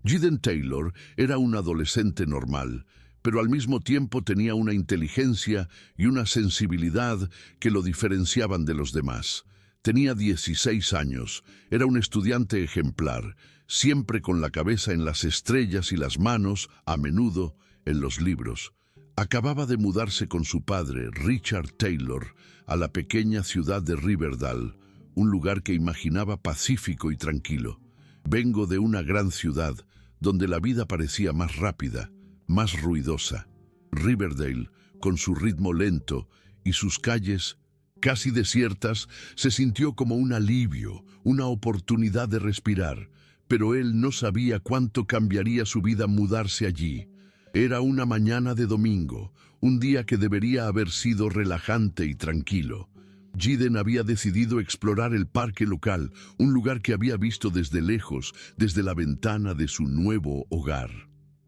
Jiden Taylor era un adolescente normal, pero al mismo tiempo tenía una inteligencia y una sensibilidad que lo diferenciaban de los demás. Tenía 16 años, era un estudiante ejemplar, siempre con la cabeza en las estrellas y las manos, a menudo, en los libros. Acababa de mudarse con su padre, Richard Taylor, a la pequeña ciudad de Riverdale, un lugar que imaginaba pacífico y tranquilo. Vengo de una gran ciudad, donde la vida parecía más rápida, más ruidosa. Riverdale, con su ritmo lento y sus calles casi desiertas, se sintió como un alivio, una oportunidad de respirar, pero él no sabía cuánto cambiaría su vida mudarse allí. Era una mañana de domingo, un día que debería haber sido relajante y tranquilo. Jiden había decidido explorar el parque local, un lugar que había visto desde lejos, desde la ventana de su nuevo hogar.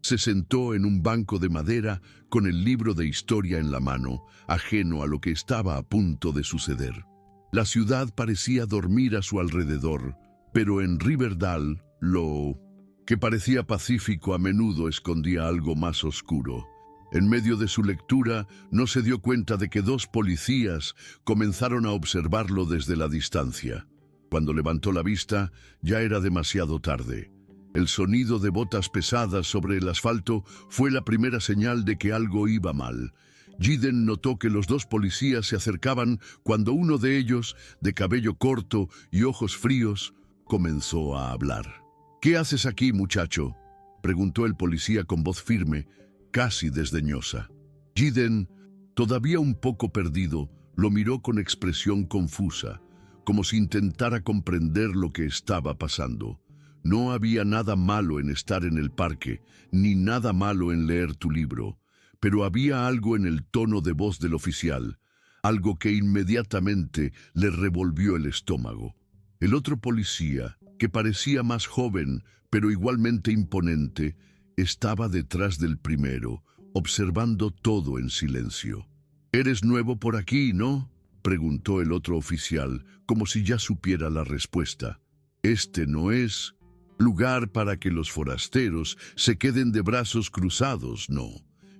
Se sentó en un banco de madera con el libro de historia en la mano, ajeno a lo que estaba a punto de suceder. La ciudad parecía dormir a su alrededor, pero en Riverdale lo que parecía pacífico a menudo escondía algo más oscuro. En medio de su lectura, no se dio cuenta de que dos policías comenzaron a observarlo desde la distancia. Cuando levantó la vista, ya era demasiado tarde. El sonido de botas pesadas sobre el asfalto fue la primera señal de que algo iba mal. Jiden notó que los dos policías se acercaban cuando uno de ellos, de cabello corto y ojos fríos, comenzó a hablar. «¿Qué haces aquí, muchacho?», preguntó el policía con voz firme, casi desdeñosa. Jiden, todavía un poco perdido, lo miró con expresión confusa, como si intentara comprender lo que estaba pasando. No había nada malo en estar en el parque, ni nada malo en leer tu libro, pero había algo en el tono de voz del oficial, algo que inmediatamente le revolvió el estómago. El otro policía, que parecía más joven, pero igualmente imponente, estaba detrás del primero, observando todo en silencio. «¿Eres nuevo por aquí, no?», preguntó el otro oficial, como si ya supiera la respuesta. «Este no es lugar para que los forasteros se queden de brazos cruzados, no».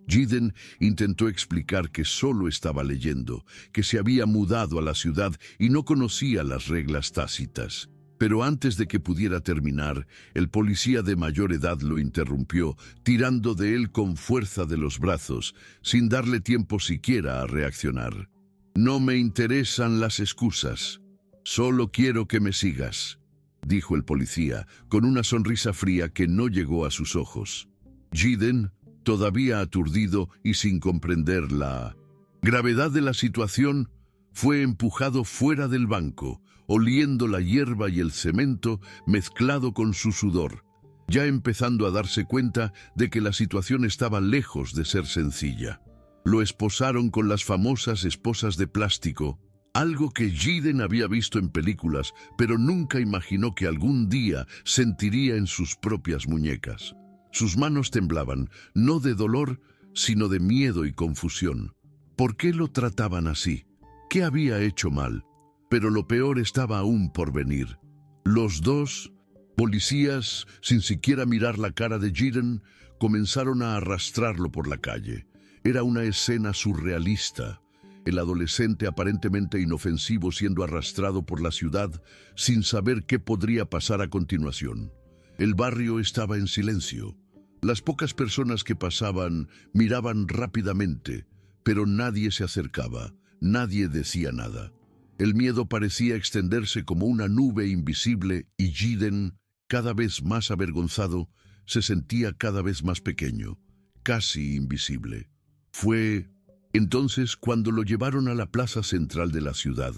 Jiden intentó explicar que solo estaba leyendo, que se había mudado a la ciudad y no conocía las reglas tácitas. Pero antes de que pudiera terminar, el policía de mayor edad lo interrumpió, tirando de él con fuerza de los brazos, sin darle tiempo siquiera a reaccionar. «No me interesan las excusas. Solo quiero que me sigas», dijo el policía, con una sonrisa fría que no llegó a sus ojos. Jiden, todavía aturdido y sin comprender la gravedad de la situación, fue empujado fuera del banco, oliendo la hierba y el cemento mezclado con su sudor, ya empezando a darse cuenta de que la situación estaba lejos de ser sencilla. Lo esposaron con las famosas esposas de plástico, algo que Jiden había visto en películas, pero nunca imaginó que algún día sentiría en sus propias muñecas. Sus manos temblaban, no de dolor, sino de miedo y confusión. ¿Por qué lo trataban así? ¿Qué había hecho mal? Pero lo peor estaba aún por venir. Los dos policías, sin siquiera mirar la cara de Jiden, comenzaron a arrastrarlo por la calle. Era una escena surrealista. El adolescente aparentemente inofensivo siendo arrastrado por la ciudad sin saber qué podría pasar a continuación. El barrio estaba en silencio. Las pocas personas que pasaban miraban rápidamente, pero nadie se acercaba, nadie decía nada. El miedo parecía extenderse como una nube invisible y Jiden, cada vez más avergonzado, se sentía cada vez más pequeño, casi invisible. Fue entonces cuando lo llevaron a la plaza central de la ciudad,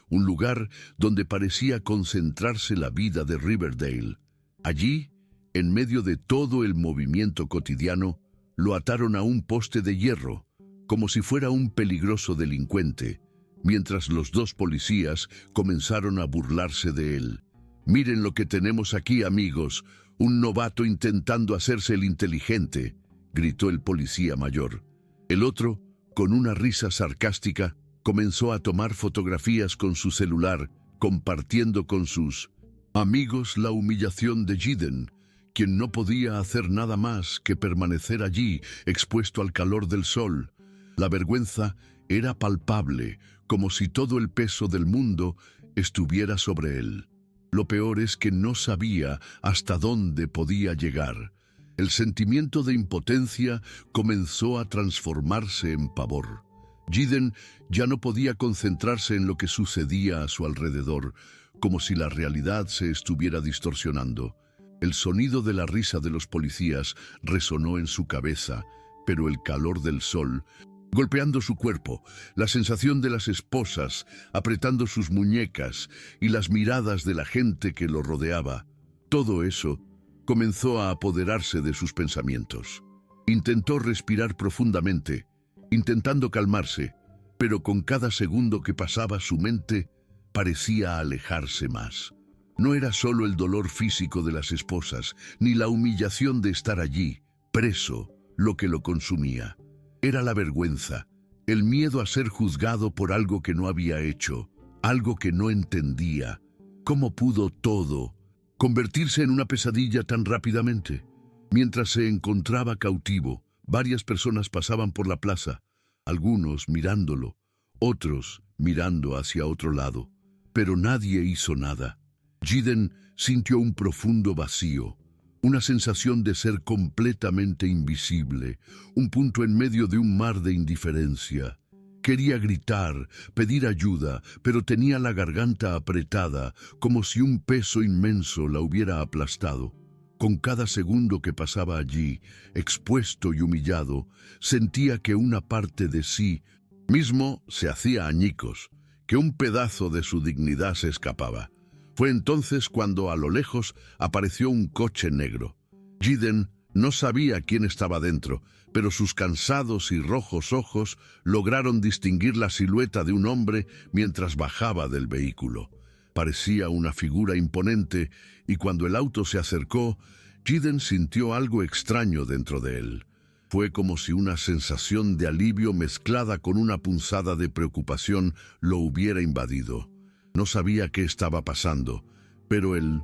un lugar donde parecía concentrarse la vida de Riverdale. Allí, en medio de todo el movimiento cotidiano, lo ataron a un poste de hierro, como si fuera un peligroso delincuente, mientras los dos policías comenzaron a burlarse de él. «Miren lo que tenemos aquí, amigos, un novato intentando hacerse el inteligente», gritó el policía mayor. El otro, con una risa sarcástica, comenzó a tomar fotografías con su celular, compartiendo con sus amigos la humillación de Jiden, quien no podía hacer nada más que permanecer allí, expuesto al calor del sol. La vergüenza era palpable, como si todo el peso del mundo estuviera sobre él. Lo peor es que no sabía hasta dónde podía llegar. El sentimiento de impotencia comenzó a transformarse en pavor. Jiden ya no podía concentrarse en lo que sucedía a su alrededor, como si la realidad se estuviera distorsionando. El sonido de la risa de los policías resonó en su cabeza, pero el calor del sol, golpeando su cuerpo, la sensación de las esposas apretando sus muñecas y las miradas de la gente que lo rodeaba, todo eso comenzó a apoderarse de sus pensamientos. Intentó respirar profundamente, intentando calmarse, pero con cada segundo que pasaba su mente parecía alejarse más. No era solo el dolor físico de las esposas, ni la humillación de estar allí, preso, lo que lo consumía. Era la vergüenza, el miedo a ser juzgado por algo que no había hecho, algo que no entendía. ¿Cómo pudo todo convertirse en una pesadilla tan rápidamente? Mientras se encontraba cautivo, varias personas pasaban por la plaza, algunos mirándolo, otros mirando hacia otro lado, pero nadie hizo nada. Jiden sintió un profundo vacío, una sensación de ser completamente invisible, un punto en medio de un mar de indiferencia. Quería gritar, pedir ayuda, pero tenía la garganta apretada, como si un peso inmenso la hubiera aplastado. Con cada segundo que pasaba allí, expuesto y humillado, sentía que una parte de sí mismo se hacía añicos, que un pedazo de su dignidad se escapaba. Fue entonces cuando a lo lejos apareció un coche negro. Jiden no sabía quién estaba dentro, pero sus cansados y rojos ojos lograron distinguir la silueta de un hombre mientras bajaba del vehículo. Parecía una figura imponente, y cuando el auto se acercó, Jiden sintió algo extraño dentro de él. Fue como si una sensación de alivio mezclada con una punzada de preocupación lo hubiera invadido. No sabía qué estaba pasando, pero el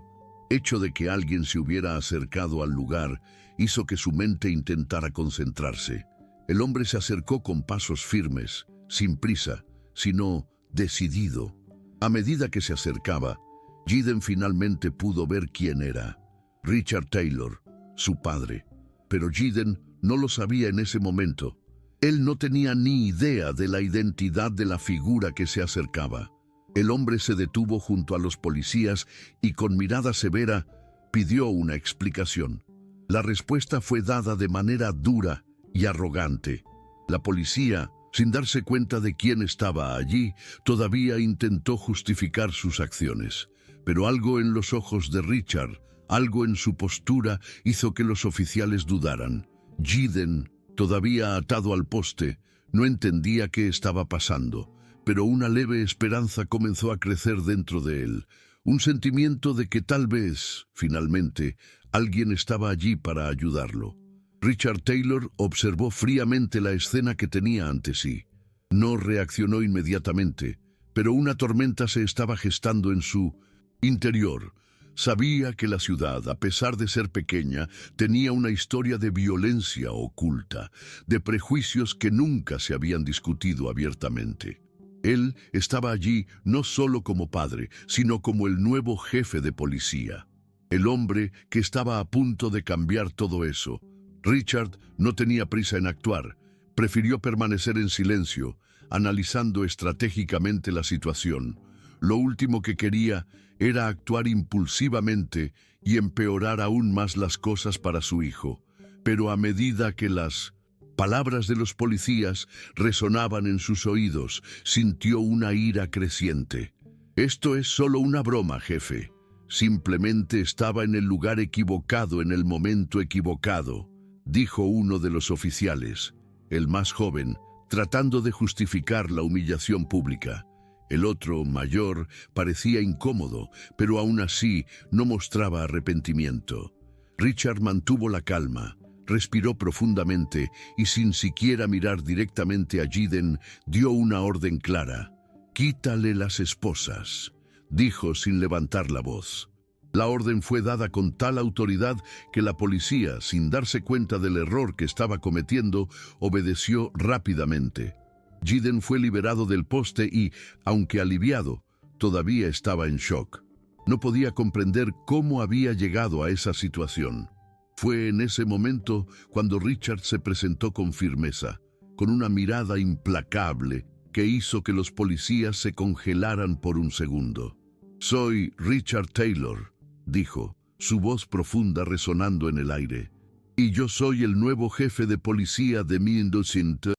hecho de que alguien se hubiera acercado al lugar hizo que su mente intentara concentrarse. El hombre se acercó con pasos firmes, sin prisa, sino decidido. A medida que se acercaba, Jiden finalmente pudo ver quién era. Richard Taylor, su padre. Pero Jiden no lo sabía en ese momento. Él no tenía ni idea de la identidad de la figura que se acercaba. El hombre se detuvo junto a los policías y con mirada severa pidió una explicación. La respuesta fue dada de manera dura y arrogante. La policía, sin darse cuenta de quién estaba allí, todavía intentó justificar sus acciones. Pero algo en los ojos de Richard, algo en su postura, hizo que los oficiales dudaran. Jiden, todavía atado al poste, no entendía qué estaba pasando, pero una leve esperanza comenzó a crecer dentro de él, un sentimiento de que tal vez, finalmente, alguien estaba allí para ayudarlo. Richard Taylor observó fríamente la escena que tenía ante sí. No reaccionó inmediatamente, pero una tormenta se estaba gestando en su interior. Sabía que la ciudad, a pesar de ser pequeña, tenía una historia de violencia oculta, de prejuicios que nunca se habían discutido abiertamente. Él estaba allí no solo como padre, sino como el nuevo jefe de policía, el hombre que estaba a punto de cambiar todo eso. Richard no tenía prisa en actuar, prefirió permanecer en silencio, analizando estratégicamente la situación. Lo último que quería era actuar impulsivamente y empeorar aún más las cosas para su hijo. Pero a medida que las palabras de los policías resonaban en sus oídos, sintió una ira creciente. «Esto es solo una broma, jefe. Simplemente estaba en el lugar equivocado en el momento equivocado», dijo uno de los oficiales, el más joven, tratando de justificar la humillación pública. El otro, mayor, parecía incómodo, pero aún así no mostraba arrepentimiento. Richard mantuvo la calma, respiró profundamente y sin siquiera mirar directamente a Jiden, dio una orden clara. «Quítale las esposas», dijo sin levantar la voz. La orden fue dada con tal autoridad que la policía, sin darse cuenta del error que estaba cometiendo, obedeció rápidamente. Giden fue liberado del poste y, aunque aliviado, todavía estaba en shock. No podía comprender cómo había llegado a esa situación. Fue en ese momento cuando Richard se presentó con firmeza, con una mirada implacable que hizo que los policías se congelaran por un segundo. «Soy Richard Taylor», dijo, su voz profunda resonando en el aire. «Y yo soy el nuevo jefe de policía de Mendocino,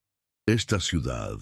esta ciudad».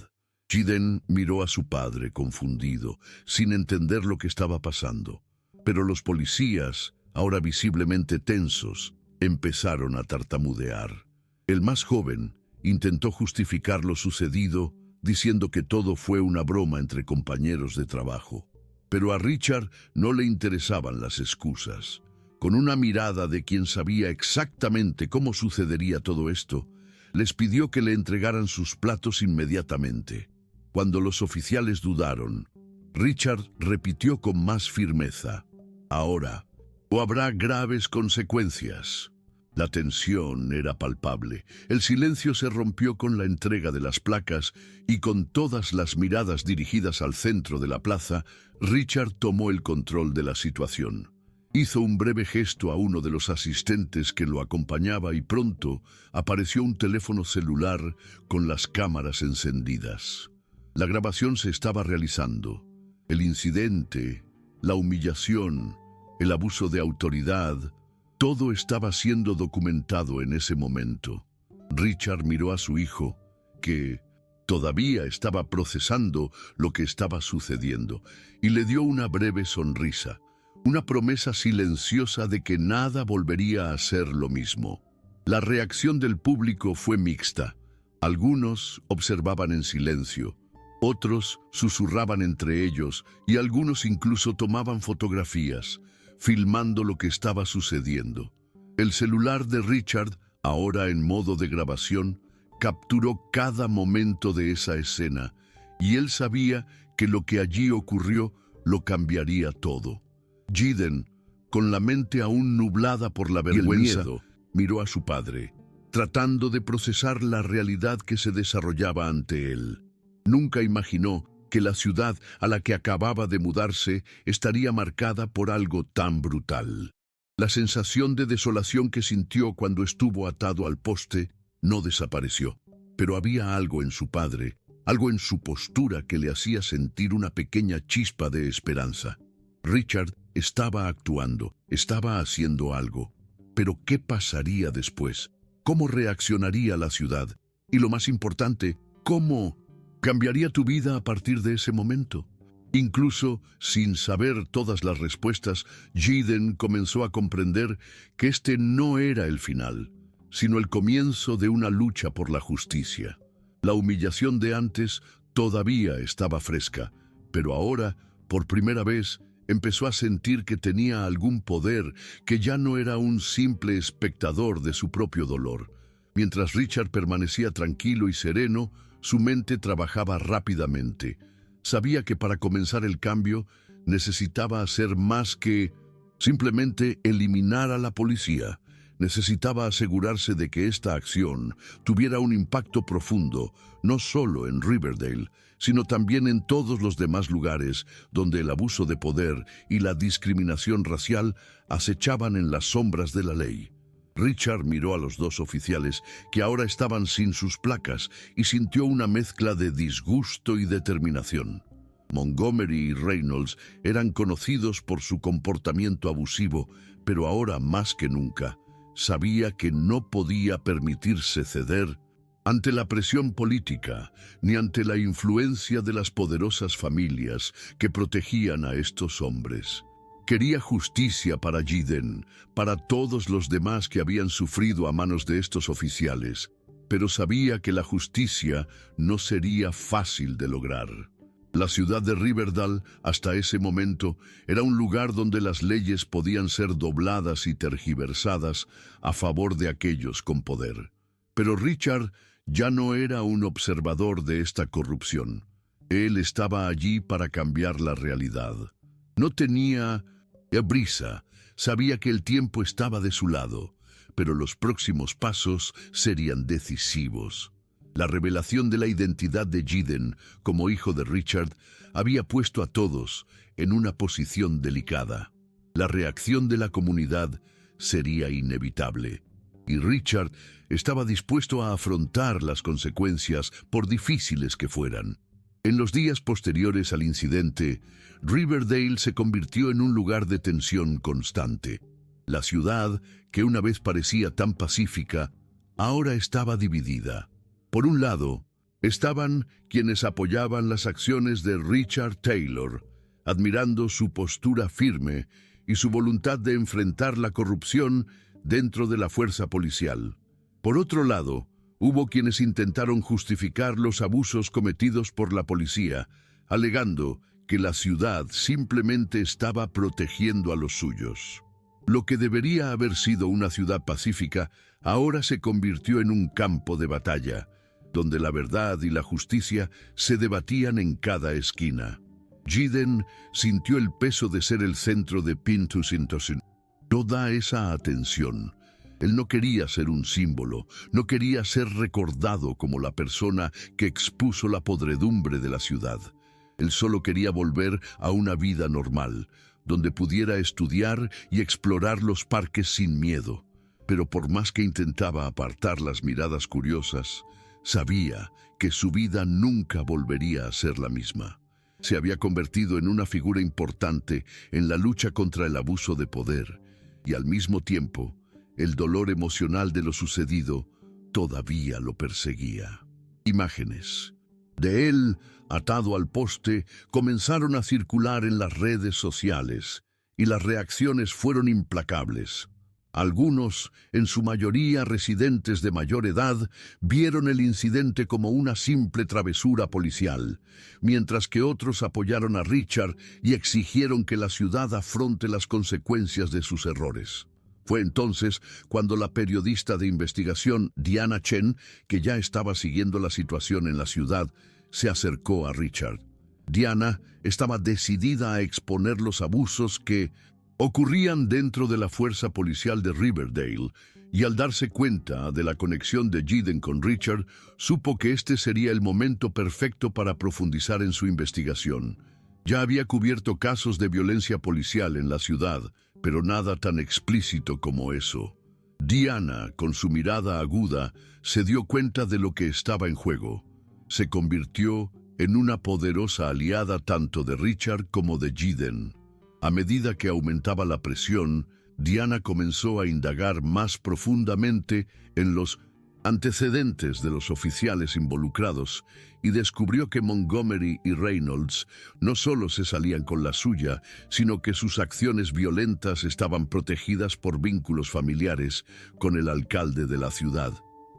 Giden miró a su padre confundido, sin entender lo que estaba pasando. Pero los policías, ahora visiblemente tensos, empezaron a tartamudear. El más joven intentó justificar lo sucedido, diciendo que todo fue una broma entre compañeros de trabajo. Pero a Richard no le interesaban las excusas. Con una mirada de quien sabía exactamente cómo sucedería todo esto, les pidió que le entregaran sus platos inmediatamente. Cuando los oficiales dudaron, Richard repitió con más firmeza: «Ahora, o habrá graves consecuencias». La tensión era palpable. El silencio se rompió con la entrega de las placas y con todas las miradas dirigidas al centro de la plaza, Richard tomó el control de la situación. Hizo un breve gesto a uno de los asistentes que lo acompañaba y pronto apareció un teléfono celular con las cámaras encendidas. La grabación se estaba realizando. El incidente, la humillación, el abuso de autoridad, todo estaba siendo documentado en ese momento. Richard miró a su hijo, que todavía estaba procesando lo que estaba sucediendo, y le dio una breve sonrisa, una promesa silenciosa de que nada volvería a ser lo mismo. La reacción del público fue mixta. Algunos observaban en silencio, otros susurraban entre ellos y algunos incluso tomaban fotografías, filmando lo que estaba sucediendo. El celular de Richard, ahora en modo de grabación, capturó cada momento de esa escena, y él sabía que lo que allí ocurrió lo cambiaría todo. Giden, con la mente aún nublada por la vergüenza, miró a su padre, tratando de procesar la realidad que se desarrollaba ante él. Nunca imaginó que la ciudad a la que acababa de mudarse estaría marcada por algo tan brutal. La sensación de desolación que sintió cuando estuvo atado al poste no desapareció, pero había algo en su padre, algo en su postura que le hacía sentir una pequeña chispa de esperanza. Richard estaba actuando, estaba haciendo algo, pero ¿qué pasaría después? ¿Cómo reaccionaría la ciudad? Y lo más importante, ¿cómo cambiaría tu vida a partir de ese momento? Incluso sin saber todas las respuestas, Giden comenzó a comprender que este no era el final, sino el comienzo de una lucha por la justicia. La humillación de antes todavía estaba fresca, pero ahora, por primera vez, empezó a sentir que tenía algún poder, que ya no era un simple espectador de su propio dolor. Mientras Richard permanecía tranquilo y sereno, su mente trabajaba rápidamente. Sabía que para comenzar el cambio necesitaba hacer más que simplemente eliminar a la policía. Necesitaba asegurarse de que esta acción tuviera un impacto profundo, no solo en Riverdale, sino también en todos los demás lugares donde el abuso de poder y la discriminación racial acechaban en las sombras de la ley. Richard miró a los dos oficiales que ahora estaban sin sus placas y sintió una mezcla de disgusto y determinación. Montgomery y Reynolds eran conocidos por su comportamiento abusivo, pero ahora más que nunca sabía que no podía permitirse ceder ante la presión política ni ante la influencia de las poderosas familias que protegían a estos hombres. Quería justicia para Giden, para todos los demás que habían sufrido a manos de estos oficiales, pero sabía que la justicia no sería fácil de lograr. La ciudad de Riverdale, hasta ese momento, era un lugar donde las leyes podían ser dobladas y tergiversadas a favor de aquellos con poder. Pero Richard ya no era un observador de esta corrupción. Él estestaba allí para cambiar la realidad. No tenía brisa, Sabía que el tiempo estaba de su lado, pero los próximos pasos serían decisivos. La revelación de la identidad de Jiden como hijo de Richard había puesto a todos en una posición delicada. La reacción de la comunidad sería inevitable, y Richard estaba dispuesto a afrontar las consecuencias por difíciles que fueran. En los días posteriores al incidente, Riverdale se convirtió en un lugar de tensión constante. La ciudad, que una vez parecía tan pacífica, ahora estaba dividida. Por un lado, estaban quienes apoyaban las acciones de Richard Taylor, admirando su postura firme y su voluntad de enfrentar la corrupción dentro de la fuerza policial. Por otro lado, hubo quienes intentaron justificar los abusos cometidos por la policía, alegando que la ciudad simplemente estaba protegiendo a los suyos. Lo que debería haber sido una ciudad pacífica, ahora se convirtió en un campo de batalla, donde la verdad y la justicia se debatían en cada esquina. Jiden sintió el peso de ser el centro de Pintus Intosin. Toda esa atención. Él no quería ser un símbolo, no quería ser recordado como la persona que expuso la podredumbre de la ciudad. Él solo quería volver a una vida normal, donde pudiera estudiar y explorar los parques sin miedo. Pero por más que intentaba apartar las miradas curiosas, sabía que su vida nunca volvería a ser la misma. Se había convertido en una figura importante en la lucha contra el abuso de poder, y al mismo tiempo, el dolor emocional de lo sucedido todavía lo perseguía. Imágenes de él, atado al poste, comenzaron a circular en las redes sociales, y las reacciones fueron implacables. Algunos, en su mayoría residentes de mayor edad, vieron el incidente como una simple travesura policial, mientras que otros apoyaron a Richard y exigieron que la ciudad afronte las consecuencias de sus errores. Fue entonces cuando la periodista de investigación Diana Chen, que ya estaba siguiendo la situación en la ciudad, se acercó a Richard. Diana estaba decidida a exponer los abusos que ocurrían dentro de la fuerza policial de Riverdale, y al darse cuenta de la conexión de Jiden con Richard, supo que este sería el momento perfecto para profundizar en su investigación. Ya había cubierto casos de violencia policial en la ciudad, pero nada tan explícito como eso. Diana, con su mirada aguda, se dio cuenta de lo que estaba en juego. Se convirtió en una poderosa aliada tanto de Richard como de Jiden. A medida que aumentaba la presión, Diana comenzó a indagar más profundamente en los antecedentes de los oficiales involucrados y descubrió que Montgomery y Reynolds no solo se salían con la suya, sino que sus acciones violentas estaban protegidas por vínculos familiares con el alcalde de la ciudad.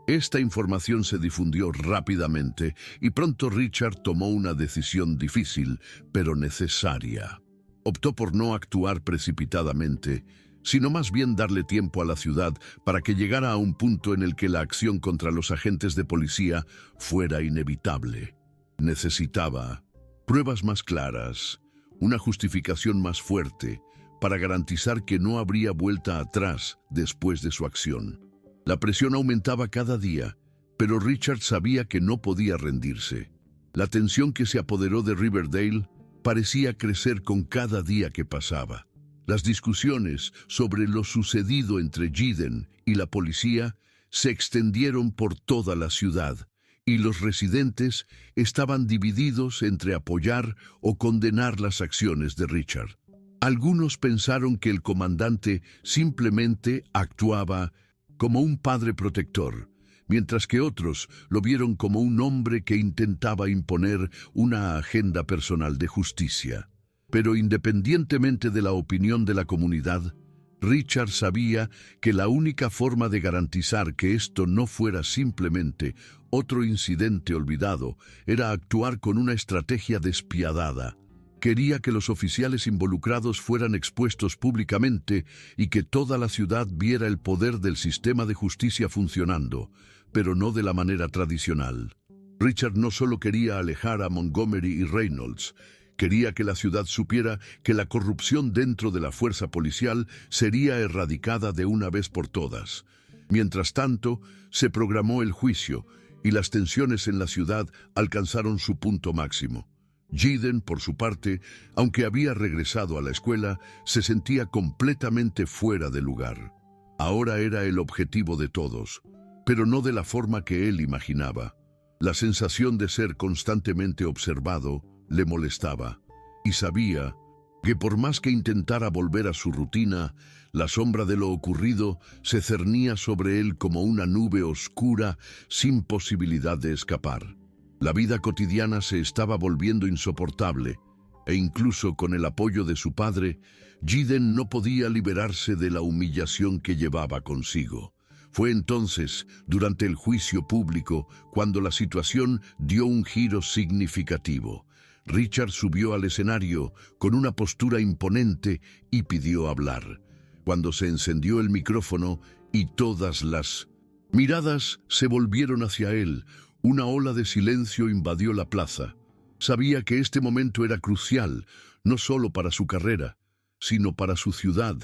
Esta información se difundió rápidamente y pronto Richard tomó una decisión difícil, pero necesaria. Optó por no actuar precipitadamente, sino más bien darle tiempo a la ciudad para que llegara a un punto en el que la acción contra los agentes de policía fuera inevitable. Necesitaba pruebas más claras, una justificación más fuerte, para garantizar que no habría vuelta atrás después de su acción. La presión aumentaba cada día, pero Richard sabía que no podía rendirse. La tensión que se apoderó de Riverdale parecía crecer con cada día que pasaba. Las discusiones sobre lo sucedido entre Jiden y la policía se extendieron por toda la ciudad, y los residentes estaban divididos entre apoyar o condenar las acciones de Richard. Algunos pensaron que el comandante simplemente actuaba como un padre protector, mientras que otros lo vieron como un hombre que intentaba imponer una agenda personal de justicia. Pero independientemente de la opinión de la comunidad, Richard sabía que la única forma de garantizar que esto no fuera simplemente otro incidente olvidado era actuar con una estrategia despiadada. Quería que los oficiales involucrados fueran expuestos públicamente y que toda la ciudad viera el poder del sistema de justicia funcionando, pero no de la manera tradicional. Richard no solo quería alejar a Montgomery y Reynolds, Quería que la ciudad supiera que la corrupción dentro de la fuerza policial sería erradicada de una vez por todas. Mientras tanto, se programó el juicio y las tensiones en la ciudad alcanzaron su punto máximo. Jiden, por su parte, aunque había regresado a la escuela, se sentía completamente fuera de lugar. Ahora era el objetivo de todos, pero no de la forma que él imaginaba. La sensación de ser constantemente observado le molestaba, y sabía que por más que intentara volver a su rutina, la sombra de lo ocurrido se cernía sobre él como una nube oscura sin posibilidad de escapar. La vida cotidiana se estaba volviendo insoportable, e incluso con el apoyo de su padre, Jiden no podía liberarse de la humillación que llevaba consigo. Fue entonces, durante el juicio público, cuando la situación dio un giro significativo. Richard subió al escenario con una postura imponente y pidió hablar. Cuando se encendió el micrófono y todas las miradas se volvieron hacia él, una ola de silencio invadió la plaza. Sabía que este momento era crucial, no solo para su carrera, sino para su ciudad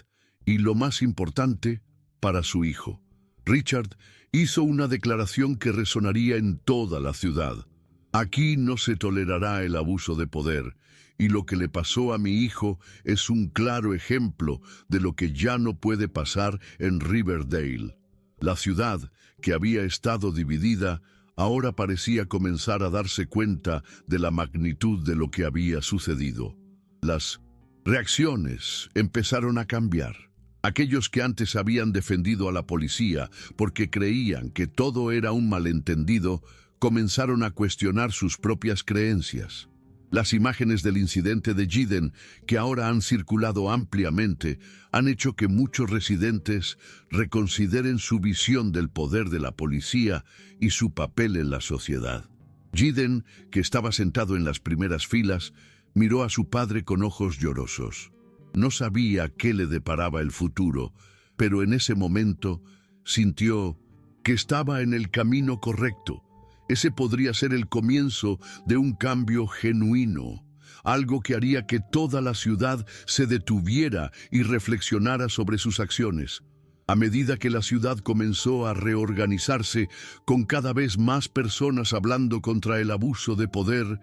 y, lo más importante, para su hijo. Richard hizo una declaración que resonaría en toda la ciudad. Aquí no se tolerará el abuso de poder, y lo que le pasó a mi hijo es un claro ejemplo de lo que ya no puede pasar en Riverdale. La ciudad, que había estado dividida, ahora parecía comenzar a darse cuenta de la magnitud de lo que había sucedido. Las reacciones empezaron a cambiar. Aquellos que antes habían defendido a la policía porque creían que todo era un malentendido, comenzaron a cuestionar sus propias creencias. Las imágenes del incidente de Jiden, que ahora han circulado ampliamente, han hecho que muchos residentes reconsideren su visión del poder de la policía y su papel en la sociedad. Jiden, que estaba sentado en las primeras filas, miró a su padre con ojos llorosos. No sabía qué le deparaba el futuro, pero en ese momento sintió que estaba en el camino correcto. Ese podría ser el comienzo de un cambio genuino, algo que haría que toda la ciudad se detuviera y reflexionara sobre sus acciones. A medida que la ciudad comenzó a reorganizarse, con cada vez más personas hablando contra el abuso de poder,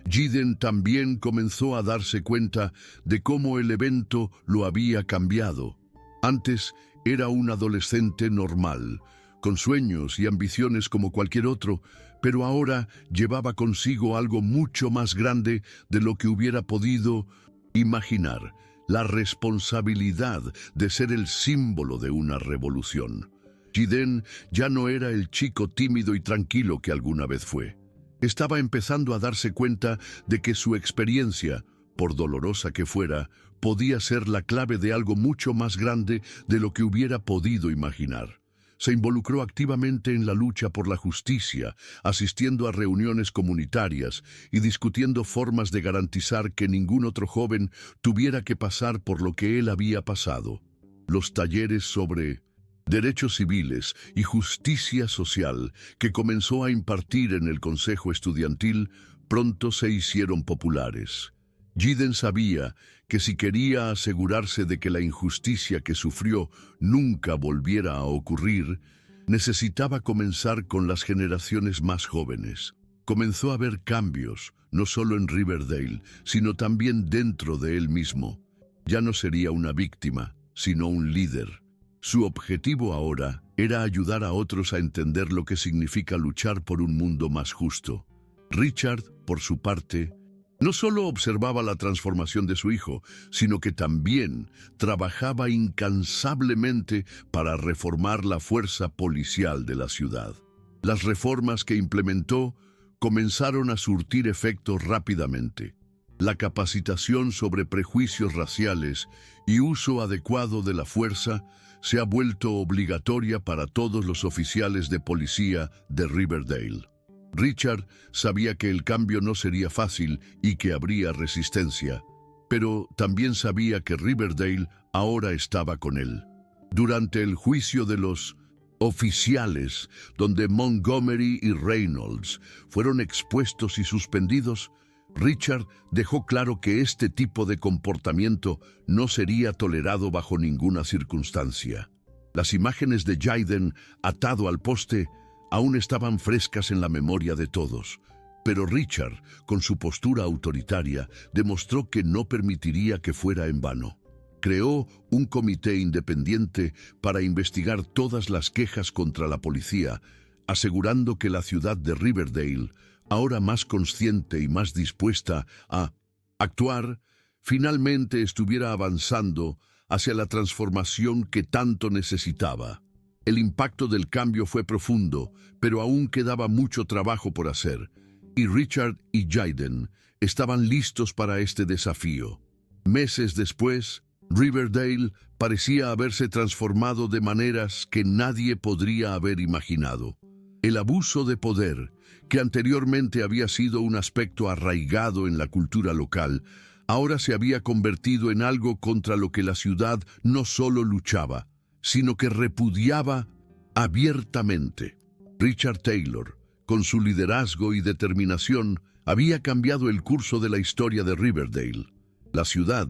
Jiden también comenzó a darse cuenta de cómo el evento lo había cambiado. Antes era un adolescente normal, con sueños y ambiciones como cualquier otro, pero ahora llevaba consigo algo mucho más grande de lo que hubiera podido imaginar: la responsabilidad de ser el símbolo de una revolución. Jiden ya no era el chico tímido y tranquilo que alguna vez fue. Estaba empezando a darse cuenta de que su experiencia, por dolorosa que fuera, podía ser la clave de algo mucho más grande de lo que hubiera podido imaginar. Se involucró activamente en la lucha por la justicia, asistiendo a reuniones comunitarias y discutiendo formas de garantizar que ningún otro joven tuviera que pasar por lo que él había pasado. Los talleres sobre derechos civiles y justicia social que comenzó a impartir en el Consejo Estudiantil pronto se hicieron populares. Jiden sabía que si quería asegurarse de que la injusticia que sufrió nunca volviera a ocurrir, necesitaba comenzar con las generaciones más jóvenes. Comenzó a ver cambios, no solo en Riverdale, sino también dentro de él mismo. Ya no sería una víctima, sino un líder. Su objetivo ahora era ayudar a otros a entender lo que significa luchar por un mundo más justo. Richard, por su parte, no solo observaba la transformación de su hijo, sino que también trabajaba incansablemente para reformar la fuerza policial de la ciudad. Las reformas que implementó comenzaron a surtir efecto rápidamente. La capacitación sobre prejuicios raciales y uso adecuado de la fuerza se ha vuelto obligatoria para todos los oficiales de policía de Riverdale. Richard sabía que el cambio no sería fácil y que habría resistencia, pero también sabía que Riverdale ahora estaba con él. Durante el juicio de los oficiales, donde Montgomery y Reynolds fueron expuestos y suspendidos, Richard dejó claro que este tipo de comportamiento no sería tolerado bajo ninguna circunstancia. Las imágenes de Jaden atado al poste aún estaban frescas en la memoria de todos, pero Richard, con su postura autoritaria, demostró que no permitiría que fuera en vano. Creó un comité independiente para investigar todas las quejas contra la policía, asegurando que la ciudad de Riverdale, ahora más consciente y más dispuesta a actuar, finalmente estuviera avanzando hacia la transformación que tanto necesitaba. El impacto del cambio fue profundo, pero aún quedaba mucho trabajo por hacer, y Richard y Jaden estaban listos para este desafío. Meses después, Riverdale parecía haberse transformado de maneras que nadie podría haber imaginado. El abuso de poder, que anteriormente había sido un aspecto arraigado en la cultura local, ahora se había convertido en algo contra lo que la ciudad no solo luchaba, sino que repudiaba abiertamente. Richard Taylor, con su liderazgo y determinación, había cambiado el curso de la historia de Riverdale. La ciudad,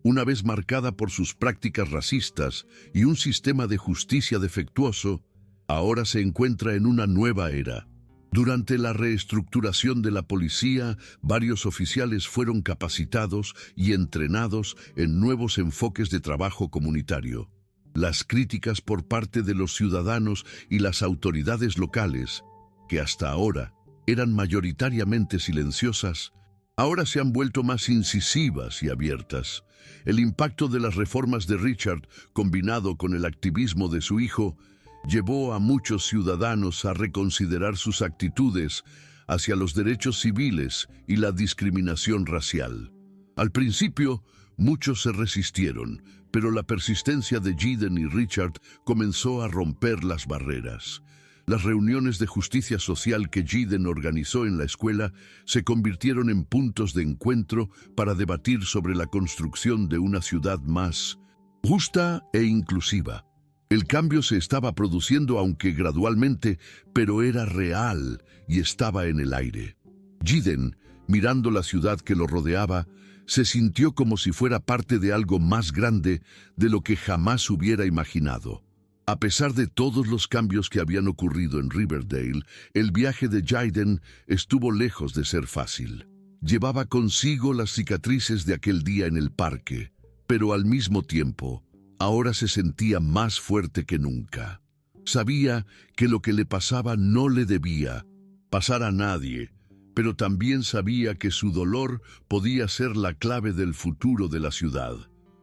una vez marcada por sus prácticas racistas y un sistema de justicia defectuoso, ahora se encuentra en una nueva era. Durante la reestructuración de la policía, varios oficiales fueron capacitados y entrenados en nuevos enfoques de trabajo comunitario. Las críticas por parte de los ciudadanos y las autoridades locales, que hasta ahora eran mayoritariamente silenciosas, ahora se han vuelto más incisivas y abiertas. El impacto de las reformas de Richard, combinado con el activismo de su hijo, llevó a muchos ciudadanos a reconsiderar sus actitudes hacia los derechos civiles y la discriminación racial. Al principio, muchos se resistieron, pero la persistencia de Jaden y Richard comenzó a romper las barreras. Las reuniones de justicia social que Jaden organizó en la escuela se convirtieron en puntos de encuentro para debatir sobre la construcción de una ciudad más justa e inclusiva. El cambio se estaba produciendo, aunque gradualmente, pero era real y estaba en el aire. Jaden, mirando la ciudad que lo rodeaba, se sintió como si fuera parte de algo más grande de lo que jamás hubiera imaginado. A pesar de todos los cambios que habían ocurrido en Riverdale, el viaje de Jaden estuvo lejos de ser fácil. Llevaba consigo las cicatrices de aquel día en el parque, pero al mismo tiempo, ahora se sentía más fuerte que nunca. Sabía que lo que le pasaba no le debía pasar a nadie, pero también sabía que su dolor podía ser la clave del futuro de la ciudad.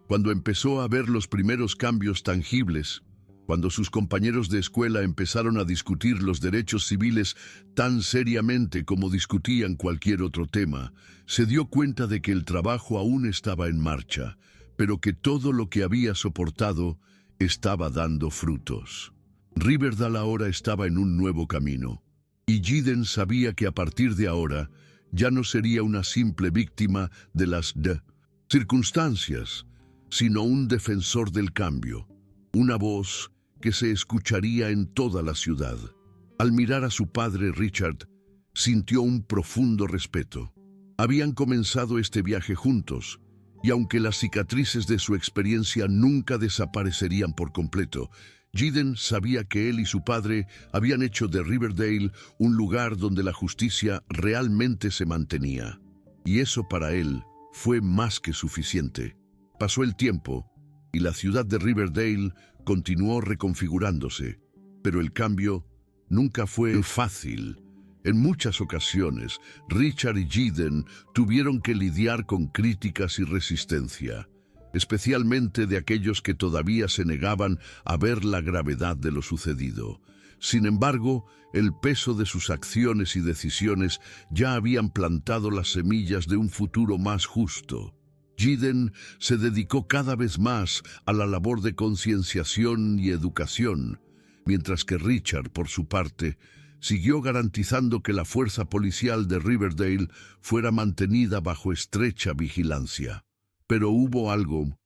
Cuando empezó a ver los primeros cambios tangibles, cuando sus compañeros de escuela empezaron a discutir los derechos civiles tan seriamente como discutían cualquier otro tema, se dio cuenta de que el trabajo aún estaba en marcha, pero que todo lo que había soportado estaba dando frutos. Riverdale ahora estaba en un nuevo camino, y Jaden sabía que a partir de ahora ya no sería una simple víctima de las circunstancias, sino un defensor del cambio, una voz que se escucharía en toda la ciudad. Al mirar a su padre, Richard sintió un profundo respeto. Habían comenzado este viaje juntos, y aunque las cicatrices de su experiencia nunca desaparecerían por completo, Jaden sabía que él y su padre habían hecho de Riverdale un lugar donde la justicia realmente se mantenía. Y eso para él fue más que suficiente. Pasó el tiempo, y la ciudad de Riverdale continuó reconfigurándose, pero el cambio nunca fue fácil. En muchas ocasiones, Richard y Jaden tuvieron que lidiar con críticas y resistencia, especialmente de aquellos que todavía se negaban a ver la gravedad de lo sucedido. Sin embargo, el peso de sus acciones y decisiones ya habían plantado las semillas de un futuro más justo. Jaden se dedicó cada vez más a la labor de concienciación y educación, mientras que Richard, por su parte, siguió garantizando que la fuerza policial de Riverdale fuera mantenida bajo estrecha vigilancia. Pero hubo algo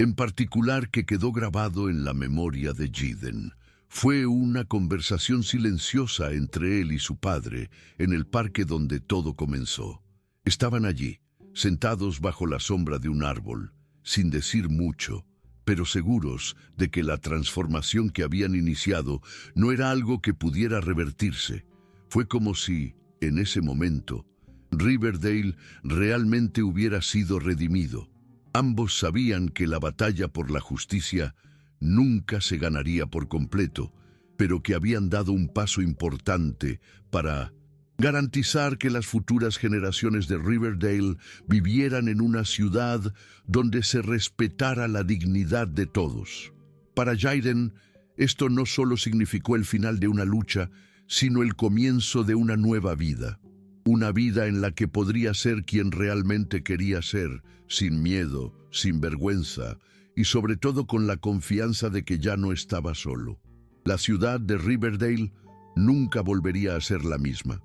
en particular que quedó grabado en la memoria de Jaden. Fue una conversación silenciosa entre él y su padre en el parque donde todo comenzó. Estaban allí, sentados bajo la sombra de un árbol, sin decir mucho, pero seguros de que la transformación que habían iniciado no era algo que pudiera revertirse. Fue como si, en ese momento, Riverdale realmente hubiera sido redimido. Ambos sabían que la batalla por la justicia nunca se ganaría por completo, pero que habían dado un paso importante para garantizar que las futuras generaciones de Riverdale vivieran en una ciudad donde se respetara la dignidad de todos. Para Jaden, esto no solo significó el final de una lucha, sino el comienzo de una nueva vida. Una vida en la que podría ser quien realmente quería ser, sin miedo, sin vergüenza y sobre todo con la confianza de que ya no estaba solo. La ciudad de Riverdale nunca volvería a ser la misma.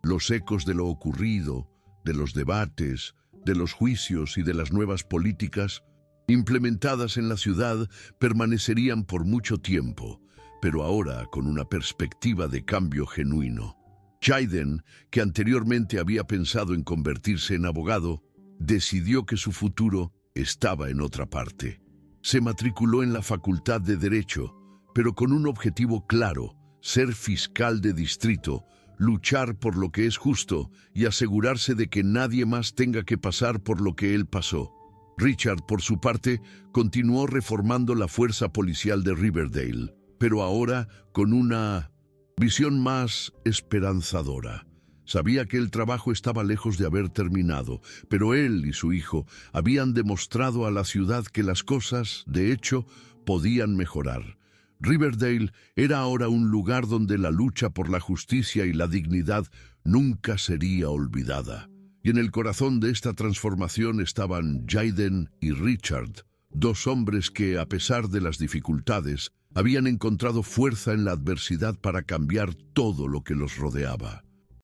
Los ecos de lo ocurrido, de los debates, de los juicios y de las nuevas políticas implementadas en la ciudad permanecerían por mucho tiempo, pero ahora con una perspectiva de cambio genuino. Jaden, que anteriormente había pensado en convertirse en abogado, decidió que su futuro estaba en otra parte. Se matriculó en la Facultad de Derecho, pero con un objetivo claro: ser fiscal de distrito, luchar por lo que es justo y asegurarse de que nadie más tenga que pasar por lo que él pasó. Richard, por su parte, continuó reformando la fuerza policial de Riverdale, pero ahora con una visión más esperanzadora. Sabía que el trabajo estaba lejos de haber terminado, pero él y su hijo habían demostrado a la ciudad que las cosas, de hecho, podían mejorar. Riverdale era ahora un lugar donde la lucha por la justicia y la dignidad nunca sería olvidada. Y en el corazón de esta transformación estaban Jaden y Richard, dos hombres que, a pesar de las dificultades, habían encontrado fuerza en la adversidad para cambiar todo lo que los rodeaba.